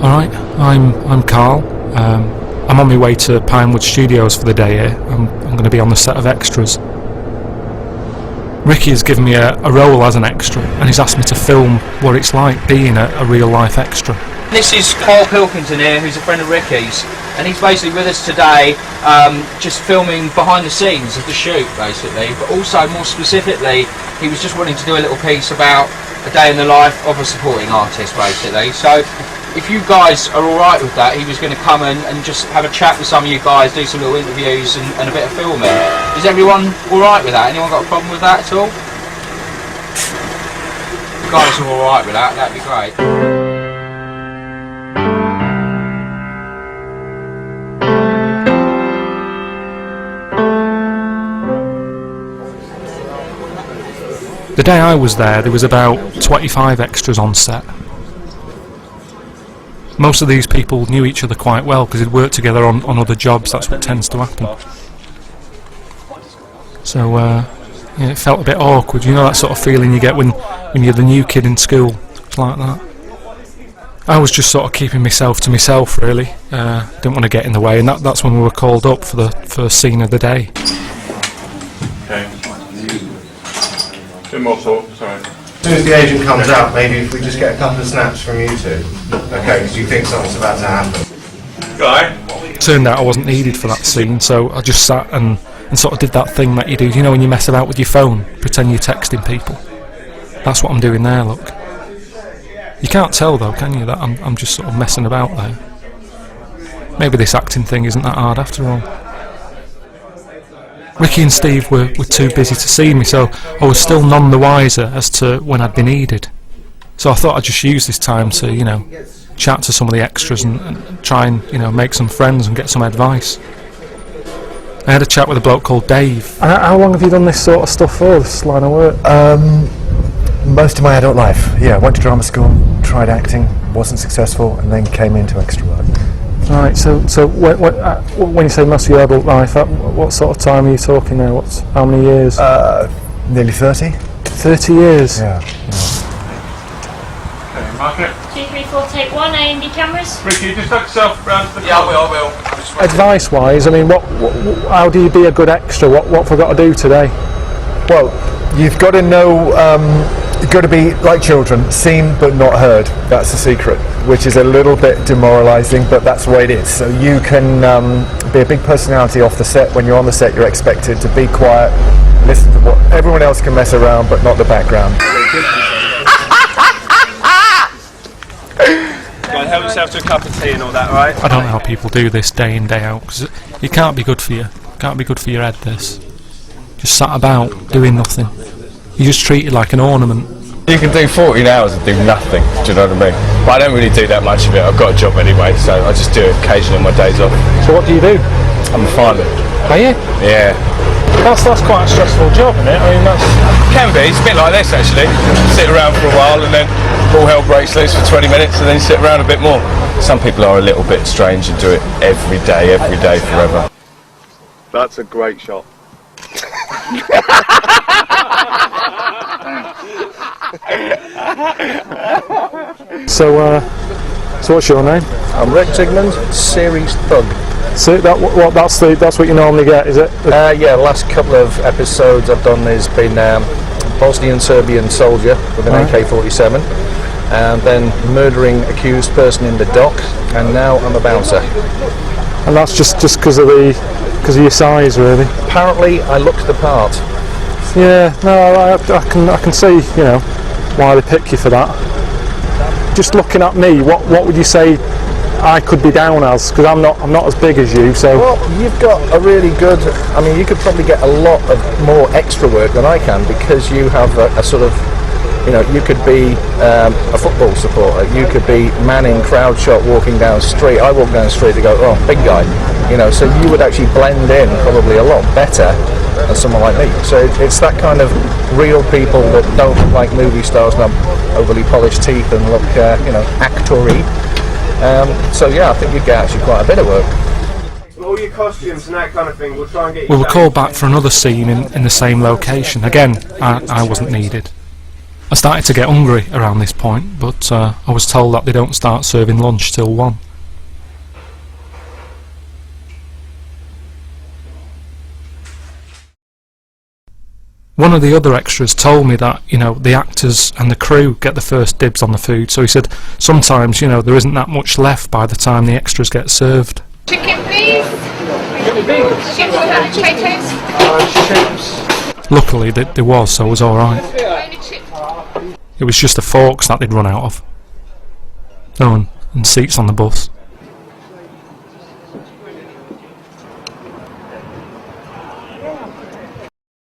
Alright, I'm Karl. I'm on my way to Pinewood Studios for the day here. I'm going to be on the set of extras. Ricky has given me a role as an extra, and he's asked me to film what it's like being a real life extra. This is Karl Pilkington here, who's a friend of Ricky's, and he's basically with us today, just filming behind the scenes of the shoot, basically. But also, more specifically, he was just wanting to do a little piece about a day in the life of a supporting artist, basically. So, if you guys are alright with that, he was going to come and just have a chat with some of you guys, do some little interviews and a bit of filming. Is everyone alright with that? Anyone got a problem with that at all? If you guys are alright with that, that'd be great. The day I was there was about 25 extras on set. Most of these people knew each other quite well because they'd worked together on other jobs. That's what tends to happen. So yeah, it felt a bit awkward. You know that sort of feeling you get when you're the new kid in school. It's like that. I was just sort of keeping myself to myself, really. Didn't want to get in the way, and that's when we were called up for the first scene of the day. Okay. Bit more talk, sorry. As soon as the agent comes out, maybe if we just get a couple of snaps from you two. Okay, because you think something's about to happen. Guy? Turned out I wasn't needed for that scene, so I just sat and sort of did that thing that you do, you know, when you mess about with your phone, pretend you're texting people. That's what I'm doing there, look. You can't tell though, can you, that I'm just sort of messing about there. Maybe this acting thing isn't that hard after all. Ricky and Steve were too busy to see me, so I was still none the wiser as to when I'd be needed. So I thought I'd just use this time to, you know, chat to some of the extras and try and, you know, make some friends and get some advice. I had a chat with a bloke called Dave. How long have you done this sort of stuff for, this line of work? Most of my adult life, yeah. Went to drama school, tried acting, wasn't successful, and then came into extra work. Right, so when you say most of your adult life, what sort of time are you talking now? How many years? Nearly 30. 30 years? Yeah. Okay, mark it. 2, 3, 4, take 1, A&D cameras. Ricky, just tuck yourself round to the Yeah, I will. Advice-wise, I mean, how do you be a good extra? What have I got to do today? Well, you've got to know, you've got to be like children, seen but not heard. That's the secret, which is a little bit demoralising, but that's the way it is. So you can be a big personality off the set. When you're on the set, you're expected to be quiet, listen to what everyone else can mess around, but not the background. Help yourself to a cup of tea and all that, right? I don't know how people do this day in, day out, because it can't be good for you. It can't be good for your head, this. Just sat about, doing nothing. You're just treated like an ornament. You can do 14 hours and do nothing, do you know what I mean? But I don't really do that much of it. I've got a job anyway, so I just do it occasionally on my days off. So what do you do? I'm a fireman. Are you? Yeah. That's quite a stressful job, isn't it? I mean, Can be, it's a bit like this actually. Sit around for a while and then all hell breaks loose for 20 minutes and then sit around a bit more. Some people are a little bit strange and do it every day, forever. That's a great shot. So what's your name? I'm Rick Sigmund, series thug. So that's what you normally get, is it? Yeah, the last couple of episodes I've done has been Bosnian Serbian soldier with an AK-47, and then murdering accused person in the dock, and now I'm a bouncer. And that's just because of your size, really. Apparently, I look the part. Yeah, no, I can see, you know, why they pick you for that. Just looking at me, what would you say I could be down as? Because I'm not as big as you, so. Well, you've got a really good. I mean, you could probably get a lot of more extra work than I can because you have a sort of, you know, you could be a football supporter. You could be manning crowd shot walking down the street. I walk down the street, they go, oh, big guy, you know. So you would actually blend in probably a lot better than someone like me. So it's that kind of real people that don't look like movie stars and have overly polished teeth and look, you know, actor-y. So yeah, I think you'd get actually quite a bit of work. All your costumes and that kind of thing, we'll try and get you. We were called back for another scene in the same location. Again, I wasn't needed. I started to get hungry around this point, but I was told that they don't start serving lunch till 1. One of the other extras told me that, you know, the actors and the crew get the first dibs on the food, so he said sometimes, you know, there isn't that much left by the time the extras get served. Chicken, please. Chicken without potatoes. Luckily there was, so it was alright. It was just the forks that they'd run out of. Oh, and seats on the bus.